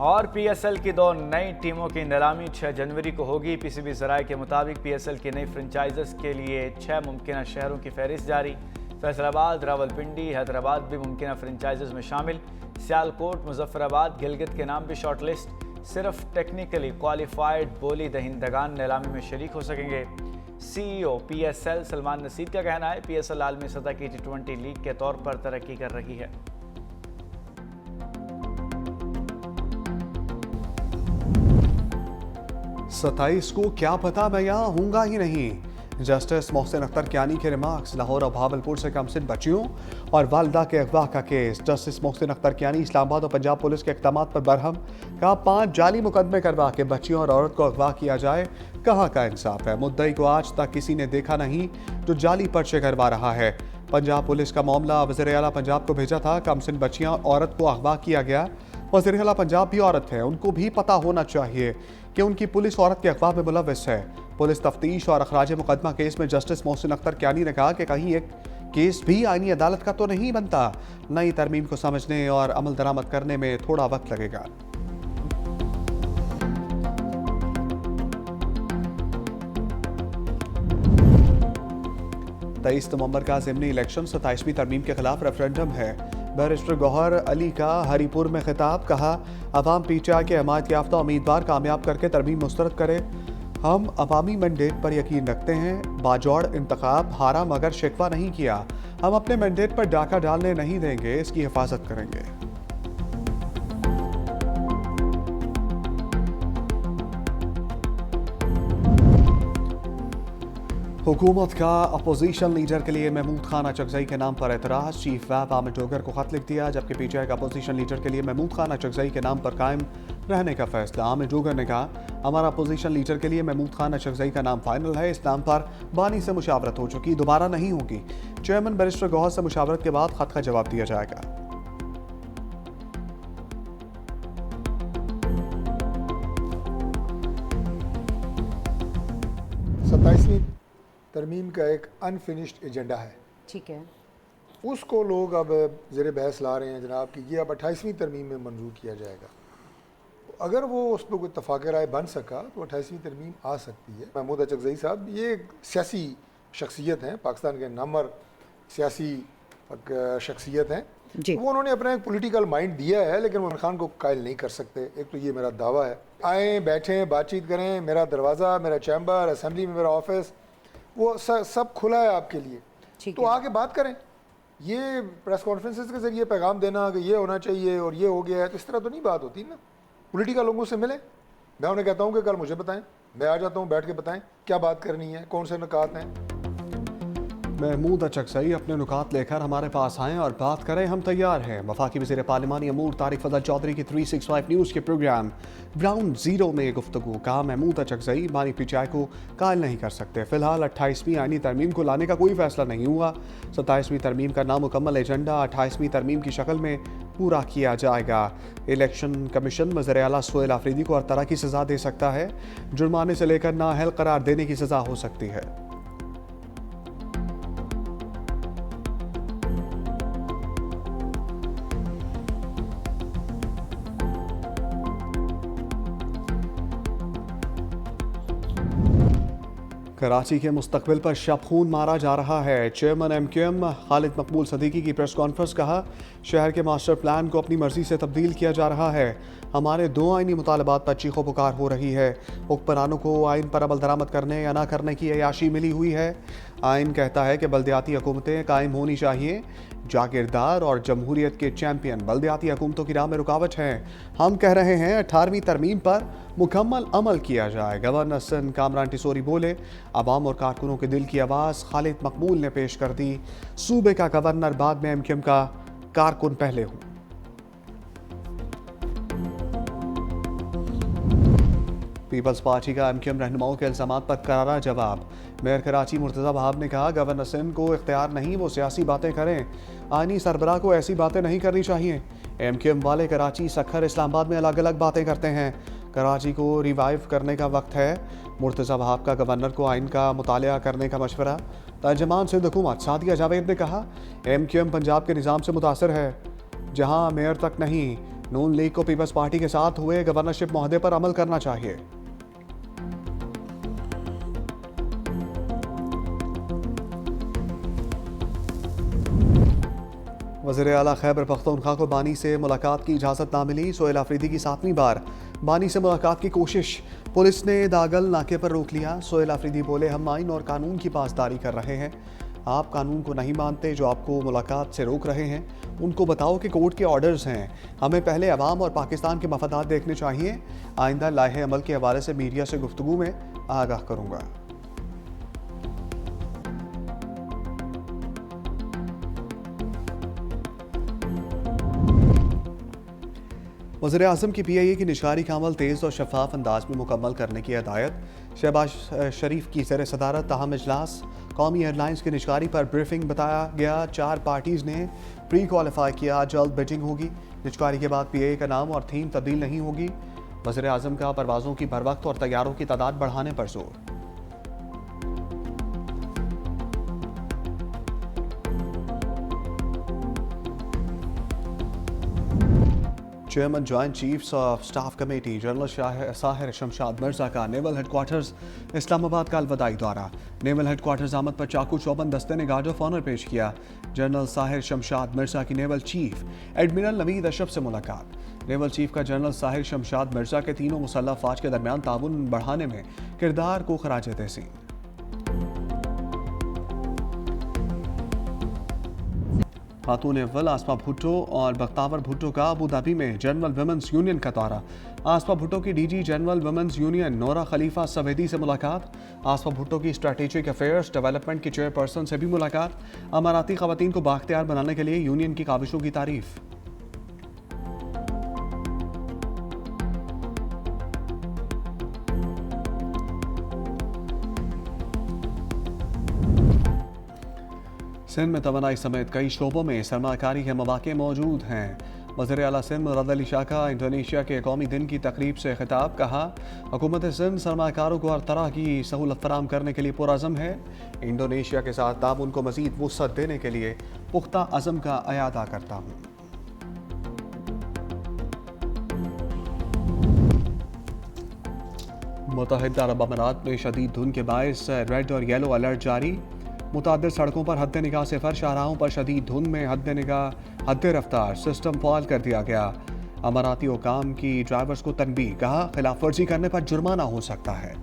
और पीएसएल की 2 नई टीमों की नीलामी 6 जनवरी को होगी। पीसीबी ज़राए के मुताबिक पीएसएल की नई फ्रेंचाइजेस के लिए 6 मुमकिन शहरों की फहरिस्त जारी। फैसलाबाद, रावलपिंडी, हैदराबाद भी मुमकिन फ्रेंचाइजेस में शामिल। सियालकोट, मुजफ्फराबाद, गिलगित के नाम भी शॉर्टलिस्ट। सिर्फ टेक्निकली क्वालिफाइड बोली दहिंदगान नीलामी में शरीक हो सकेंगे। सीईओ पीएसएल सलमान नसीर का कहना है पीएसएल आलमी सतह की T20 लीग के तौर पर तरक्की कर रही है। 27 को क्या पता मैं यहाँ हूँगा ही नहीं। जस्टिस मोहसिन अख्तर कियानी के रिमार्क्स। लाहौर और भावलपुर से कमसिन बच्चियों और वालदा के अगवा का केस। जस्टिस मोहसिन अख्तर कियानी इस्लामाबाद और पंजाब पुलिस के इक़दामात पर बरहम। कहा 5 जाली मुकदमे करवा के बच्चियों और औरत को अगवा किया जाए, कहाँ का इंसाफ है। मुद्दई को आज तक किसी ने देखा नहीं जो जाली पर्चे करवा रहा है। पंजाब पुलिस का मामला वज़ीर आला पंजाब को भेजा था। कमसिन बच्चियाँ औरत को अगवा किया गया। वज़ीर आला पंजाब भी औरत है, उनको भी पता होना चाहिए कि उनकी पुलिस औरत के अगवा में मुलव्विस है। पुलिस तफ्तीश और अखराज मुकदमा केस में जस्टिस मोहसिन अख्तर कियानी ने कहा कि कहीं एक केस भी आईनी अदालत का तो नहीं बनता। नई तरमीम को समझने और अमल दरामद करने में थोड़ा वक्त लगेगा। 23 नवंबर का ज़िमनी इलेक्शन 27वीं तरमीम के खिलाफ रेफरेंडम है। बैरिस्टर गौहर अली का हरीपुर में खिताब। कहा अवाम पीटीआई के हमायत याफ्ता उम्मीदवार कामयाब करके तरमीम मुस्तरद करे। हम अवामी मैंडेट पर यकीन रखते हैं। बाजौड़ इंतखाब हारा मगर शिकवा नहीं किया। हम अपने मैंडेट पर डाका डालने नहीं देंगे, इसकी हिफाजत करेंगे। हुकूमत का अपोजिशन लीडर के लिए महमूद खान अचकजई के नाम पर एतराज़। चीफ व्हिप आमिर डोगर को खत लिख दिया, जबकि पीटीआई का अपोजिशन लीडर के लिए महमूद खान अचकजई के नाम पर कायम रहने का फैसला। आमिर डोगर ने कहा हमारा अपोजिशन लीडर के लिए महमूद खान अचकजई का नाम फाइनल है। इस नाम पर बानी से मुशावरत हो चुकी, दोबारा नहीं होगी। चेयरमैन बैरिस्टर गौहर से मुशावरत के बाद खत का जवाब दिया जाएगा। 27वीं तरमीम का एक अनफिनिश्ड एजेंडा है, ठीक है। उसको लोग अब ज़ेर बहस ला रहे हैं जनाब कि ये अब 28वीं तरमीम में मंजूर किया जाएगा। अगर वो उस पर कोई इत्तफ़ाक़ राय बन सका तो 28वीं तरमीम आ सकती है। महमूद अचकजई साहब ये एक सियासी शख्सियत हैं, पाकिस्तान के नंबर सियासी शख्सियत हैं। वो उन्होंने अपना एक पॉलिटिकल माइंड दिया है, लेकिन वो इमरान खान को कायल नहीं कर सकते। एक तो ये मेरा दावा है। आएँ, बैठें, बातचीत करें। मेरा दरवाज़ा, मेरा चैम्बर, असम्बली में मेरा ऑफिस, वो सब खुला है आपके लिए। तो आके बात करें। ये प्रेस कॉन्फ्रेंसेस के जरिए पैगाम देना कि ये होना चाहिए और ये हो गया है, तो इस तरह तो नहीं बात होती ना। पॉलिटिकल लोगों से मिले, मैं उन्हें कहता हूँ कि कल मुझे बताएं, मैं आ जाता हूँ, बैठ के बताएं क्या बात करनी है, कौन से नुकात हैं। महमूद अचकजई अपने नुकात लेकर हमारे पास आएँ और बात करें, हम तैयार हैं। वफाकी वज़ीर पार्लिमानी अमूर तारिक फजल चौधरी की 365 न्यूज़ के प्रोग्राम ग्राउंड ज़ीरो में गुफ्तगू। कहा महमूद अचकजई बानी पीटीआई को कायल नहीं कर सकते। फिलहाल 28वीं आईनी तरमीम को लाने का कोई फैसला नहीं हुआ। 27वीं तरमीम का नामुकम्मल एजेंडा 28वीं तरमीम की शक्ल में पूरा किया जाएगा। इलेक्शन कमीशन वज़ीर आला सोहेल आफरीदी को हर तरह की सज़ा दे सकता है। जुर्माने से लेकर नाअहल करार देने की सज़ा हो सकती है। कराची के मुस्तकबिल पर शब खून मारा जा रहा है। चेयरमैन MQM खालिद मकबूल सदीकी की प्रेस कॉन्फ्रेंस। कहा शहर के मास्टर प्लान को अपनी मर्जी से तब्दील किया जा रहा है। हमारे 2 आइनी मुतालबात पर चीखो पुकार हो रही है। हुक्मरानों को आइन पर अमल दरामद करने या ना करने की अयाशी मिली हुई है। आइन कहता है कि बल्दियाती हुकूमतें कायम होनी चाहिए। जागीरदार और जमहूरियत के चैंपियन बल्दियाती हुकूमतों की राह में रुकावट हैं। हम कह रहे हैं 18वीं तरमीम पर मुकम्मल अमल किया जाए। गवर्नर सिंध कामरान टिसोरी बोले अवाम और कारकुनों के दिल की आवाज़ खालिद मकबूल ने पेश कर दी। सूबे का गवर्नर बाद में MQM का कारकुन पहले हूँ। पीपल्स पार्टी का MQM रहनुमाओं के इल्ज़ामात पर करारा जवाब। मेयर कराची मुर्तज़ा वहाब ने कहा गवर्नर सिंध को इख्तियार नहीं वो सियासी बातें करें। आईनी सरबराह को ऐसी बातें नहीं करनी चाहिए। MQM वाले कराची, सखर, इस्लामाबाद में अलग अलग बातें करते हैं। कराची को रिवाइव करने का वक्त है। मुर्तज़ा वहाब का गवर्नर को आइन का मुतालिया करने का मशवरा। तर्जमान सिंध हुकूमत सादिया जावेद ने कहा MQM पंजाब के निज़ाम से मुतासर है, जहाँ मेयर तक नहीं नून लीग को पीपल्स पार्टी के साथ हुए गवर्नरशिप मुआहदे पर अमल करना चाहिए। वज़ीर आला खैबर पख्तूनख्वा को बानी से मुलाकात की इजाज़त ना मिली। सोहेल आफरीदी की 7वीं बार बानी से मुलाकात की कोशिश, पुलिस ने दागल नाके पर रोक लिया। सोहेल आफरीदी बोले, हम आइन और कानून की पासदारी कर रहे हैं। आप कानून को नहीं मानते, जो आपको मुलाकात से रोक रहे हैं उनको बताओ कि कोर्ट के ऑर्डर्स हैं। हमें पहले अवाम और पाकिस्तान के मफादात देखने चाहिए। आइंदा लाहे अमल के हवाले से मीडिया से गुफ्तगू में आगाह करूँगा। वज़ीर आज़म की PIA की निशारी का अमल तेज़ और शफाफ अंदाज में मुकम्मल करने की हदायत। शहबाज शरीफ की ज़ेर सदारत ताहम इजलास कौमी एयरलाइंस की निशारी पर ब्रीफिंग बताया गया। 4 पार्टीज़ ने प्री क्वालिफाई किया, जल्द बिडिंग होगी। निशारी के बाद PIA का नाम और थीम तब्दील नहीं होगी। वज़ीर आज़म का परवाज़ों की बरवक्त और तैयारों की तादाद बढ़ाने पर जोर। Chairman joint chiefs of staff committee general Sahir Shamshad Mirza का नेवल हेडक्वार्टर्स इस्लामाबाद का अलविदाई दौरा। नेवल हेडक्वार्टर्स आमद पर चाकू चौबंद दस्ते ने गार्ड ऑफ ऑनर पेश किया। जनरल साहिर शमशाद मिर्जा की naval chief admiral Naveed Ashraf से मुलाकात। नेवल चीफ का जनरल साहिर शमशाद मिर्जा के तीनों मुसल्लह फ़ौज के दरमियान ताउन बढ़ाने में किरदार को खराज तहसीन। खातून अव्वल आसमा भुट्टो और बख्तावर भुट्टो का अबू धाबी में जनरल वुमेन्स यूनियन का दौरा। आसमा भुट्टो की DG general women's union Nora Khalifa Suwaidi से मुलाकात। आसमा भुट्टो की स्ट्रेटेजिक अफेयर्स डेवलपमेंट की चेयरपर्सन से भी मुलाकात। अमाराती खवातीन को बाख्तियार बनाने के लिए यूनियन की काविशों की तारीफ। सिंध में तवानाई समेत कई शोबों में सरमाकारी के मौके मौजूद हैं। वज़ीर आला सिंध मुराद अली शाह का इंडोनेशिया के कौमी दिन की तकरीब से खिताब। कहा, हुकूमत सिंध सरमाकारों को हर तरह की सहूलत फराहम करने के लिए पुरअज़म है। इंडोनेशिया के साथ ताउन को मज़ीद वुसअत देने के लिए पुख्ता अज़म का अयादा करता हूँ। मुत्तहिदा अरब अमारात में शदीद धुंध के बायस रेड और येलो अलर्ट जारी। मुतादिद सड़कों पर हद निगाह सिफर, शाहराहों पर शदीद धुंध में हद रफ्तार सिस्टम फ़ाल कर दिया गया। अमाराती हुकाम की ड्राइवर्स को तनबीह। कहा, खिलाफ वर्जी करने पर जुर्माना हो सकता है।